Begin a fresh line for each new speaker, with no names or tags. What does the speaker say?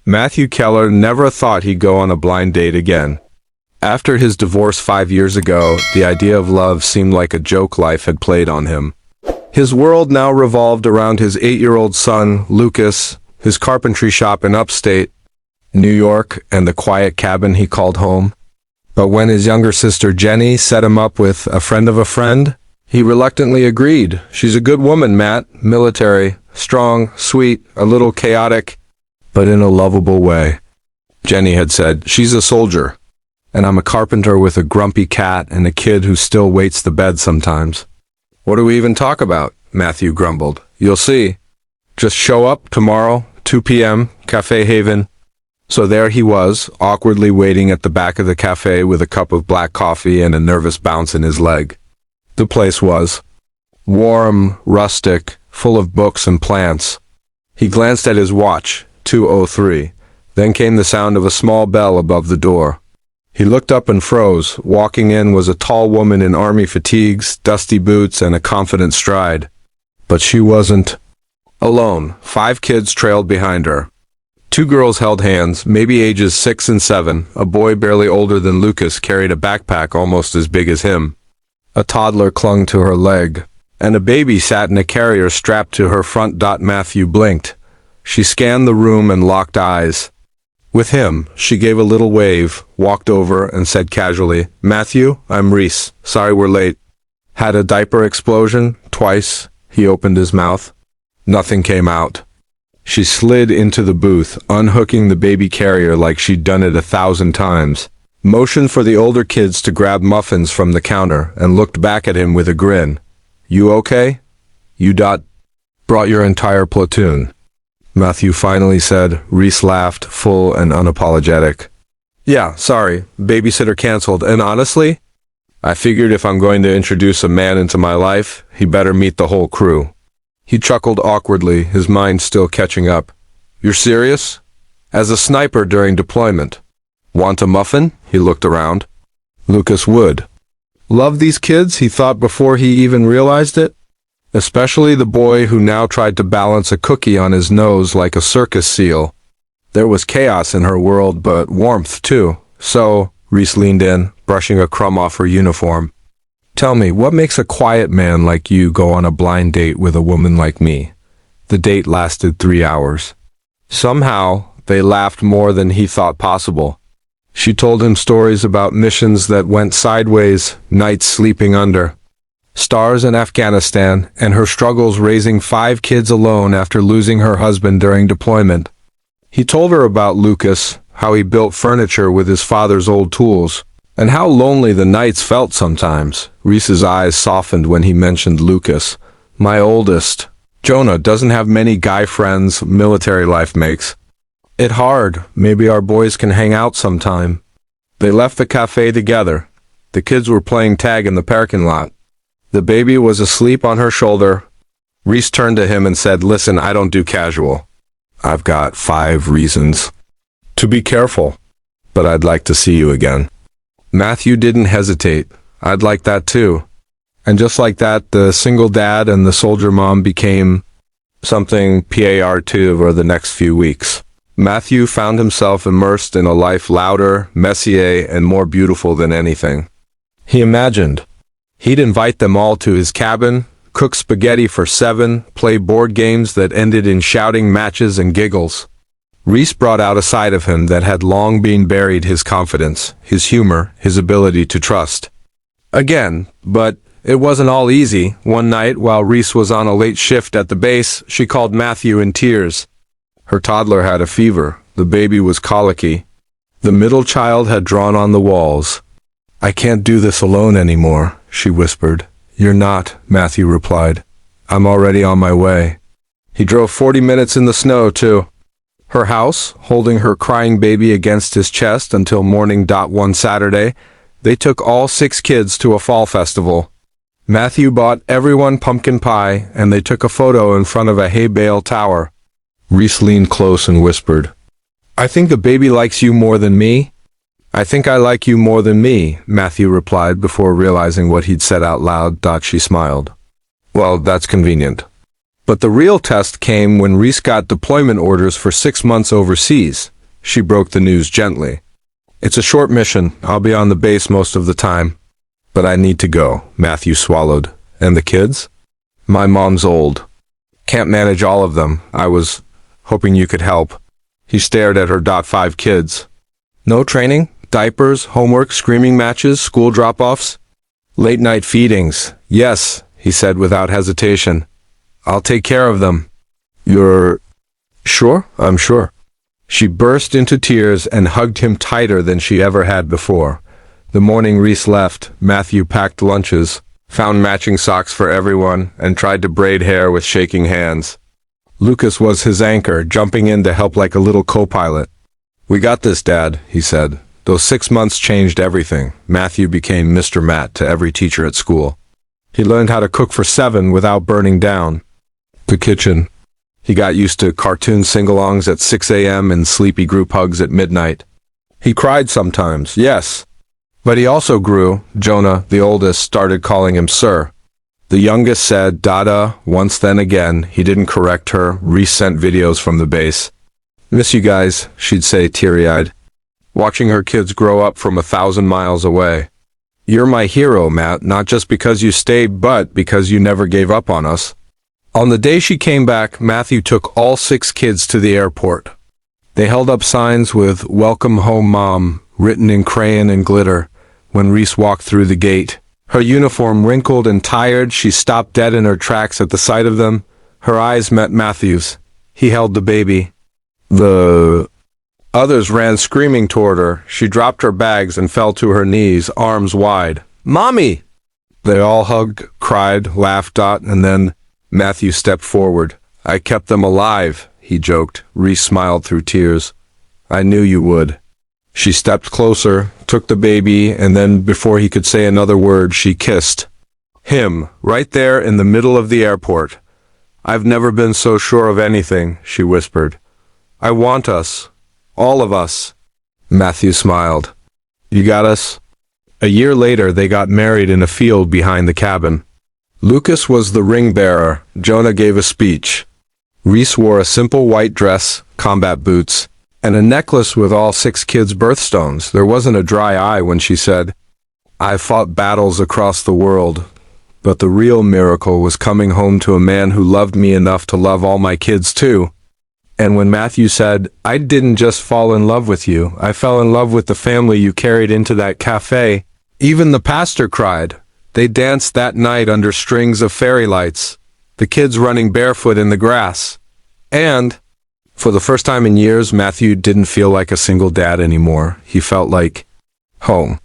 Matthew Keller never thought he'd go on a blind date again. After his divorce 5 years ago, the idea of love seemed like a joke life had played on him. His world now revolved around his 8-year-old son, Lucas, his carpentry shop in upstate New York, and the quiet cabin he called home. But when his younger sister Jenny set him up with a friend of a friend, he reluctantly agreed. She's a good woman, Matt, military, strong, sweet, a little chaotic, but in a lovable way. Jenny had said, she's a soldier, and I'm a carpenter with a grumpy cat and a kid who still waits the bed sometimes. What do we even talk about? Matthew grumbled. You'll see. Just show up tomorrow, 2 p.m., Cafe Haven. So there he was, awkwardly waiting at the back of the cafe with a cup of black coffee and a nervous bounce in his leg. The place was warm, rustic, full of books and plants. He glanced at his watch, 2:03. Then came the sound of a small bell above the door. He looked up and froze. Walking in was a tall woman in army fatigues, dusty boots, and a confident stride. But she wasn't alone. 5 kids trailed behind her. 2 girls held hands, maybe ages 6 and 7. A boy barely older than Lucas carried a backpack almost as big as him. A toddler clung to her leg, and a baby sat in a carrier strapped to her front. Matthew blinked. She scanned the room and locked eyes with him. She gave a little wave, walked over, and said casually, Matthew, I'm Reese. Sorry we're late. Had a diaper explosion? Twice. He opened his mouth. Nothing came out. She slid into the booth, unhooking the baby carrier like she'd done it 1,000 times, motioned for the older kids to grab muffins from the counter, and looked back at him with a grin. You okay? You brought your entire platoon, Matthew finally said. Reese laughed, full and unapologetic. Yeah, sorry, babysitter canceled, and honestly, I figured if I'm going to introduce a man into my life, he better meet the whole crew. He chuckled awkwardly, his mind still catching up. You're serious? As a sniper during deployment. Want a muffin? He looked around. Lucas would. Love these kids, he thought before he even realized it. Especially the boy who now tried to balance a cookie on his nose like a circus seal. There was chaos in her world, but warmth too. So, Reese leaned in, brushing a crumb off her uniform. Tell me, what makes a quiet man like you go on a blind date with a woman like me? The date lasted 3 hours. Somehow, they laughed more than he thought possible. She told him stories about missions that went sideways, nights sleeping under stars in Afghanistan, and her struggles raising 5 kids alone after losing her husband during deployment. He told her about Lucas, how he built furniture with his father's old tools, and how lonely the nights felt sometimes. Reese's eyes softened when he mentioned Lucas. My oldest, Jonah, doesn't have many guy friends. Military life makes it hard. Maybe our boys can hang out sometime. They left the cafe together. The kids were playing tag in the parking lot. The baby was asleep on her shoulder. Reese turned to him and said, Listen, I don't do casual. I've got 5 reasons to be careful, but I'd like to see you again. Matthew didn't hesitate. I'd like that too. And just like that, the single dad and the soldier mom became something PAR2 over the next few weeks. Matthew found himself immersed in a life louder, messier, and more beautiful than anything he imagined. He'd invite them all to his cabin, cook spaghetti for 7, play board games that ended in shouting matches and giggles. Reese brought out a side of him that had long been buried: his confidence, his humor, his ability to trust. Again, but it wasn't all easy. One night, while Reese was on a late shift at the base, she called Matthew in tears. Her toddler had a fever. The baby was colicky. The middle child had drawn on the walls. I can't do this alone anymore, she whispered. You're not, Matthew replied. I'm already on my way. He drove 40 minutes in the snow, too. Her house, holding her crying baby against his chest until morning. One Saturday, they took all 6 kids to a fall festival. Matthew bought everyone pumpkin pie, and they took a photo in front of a hay bale tower. Reese leaned close and whispered, I think the baby likes you more than me. I think I like you more than me, Matthew replied before realizing what he'd said out loud. She smiled. Well, that's convenient. But the real test came when Reese got deployment orders for 6 months overseas. She broke the news gently. It's a short mission. I'll be on the base most of the time. But I need to go, Matthew swallowed. And the kids? My mom's old. Can't manage all of them. I was hoping you could help. He stared at her. 5 kids. No training? Diapers, homework, screaming matches, school drop-offs? Late night feedings. Yes, he said without hesitation. I'll take care of them. You're sure? I'm sure. She burst into tears and hugged him tighter than she ever had before. The morning Reese left, Matthew packed lunches, found matching socks for everyone, and tried to braid hair with shaking hands. Lucas was his anchor, jumping in to help like a little co-pilot. We got this, Dad, he said. Those 6 months changed everything. Matthew became Mr. Matt to every teacher at school. He learned how to cook for 7 without burning down the kitchen. He got used to cartoon sing-alongs at 6 a.m. and sleepy group hugs at midnight. He cried sometimes, yes. But he also grew. Jonah, the oldest, started calling him Sir. The youngest said, Dada, once then again. He didn't correct her. Reese sent videos from the base. Miss you guys, she'd say teary-eyed, watching her kids grow up from 1,000 miles away. You're my hero, Matt, not just because you stayed, but because you never gave up on us. On the day she came back, Matthew took all 6 kids to the airport. They held up signs with "Welcome home, Mom," written in crayon and glitter. When Reese walked through the gate, her uniform wrinkled and tired, she stopped dead in her tracks at the sight of them. Her eyes met Matthew's. He held the baby. The others ran screaming toward her. She dropped her bags and fell to her knees, arms wide. Mommy! They all hugged, cried, laughed, and then Matthew stepped forward. I kept them alive, he joked. Reese smiled through tears. I knew you would. She stepped closer, took the baby, and then, before he could say another word, she kissed him, right there in the middle of the airport. I've never been so sure of anything, she whispered. I want us. All of us. Matthew smiled. You got us? A year later, they got married in a field behind the cabin. Lucas was the ring bearer. Jonah gave a speech. Reese wore a simple white dress, combat boots, and a necklace with all 6 kids' birthstones. There wasn't a dry eye when she said, I've fought battles across the world, but the real miracle was coming home to a man who loved me enough to love all my kids too. And when Matthew said, I didn't just fall in love with you, I fell in love with the family you carried into that cafe, even the pastor cried. They danced that night under strings of fairy lights, the kids running barefoot in the grass. And for the first time in years, Matthew didn't feel like a single dad anymore. He felt like home.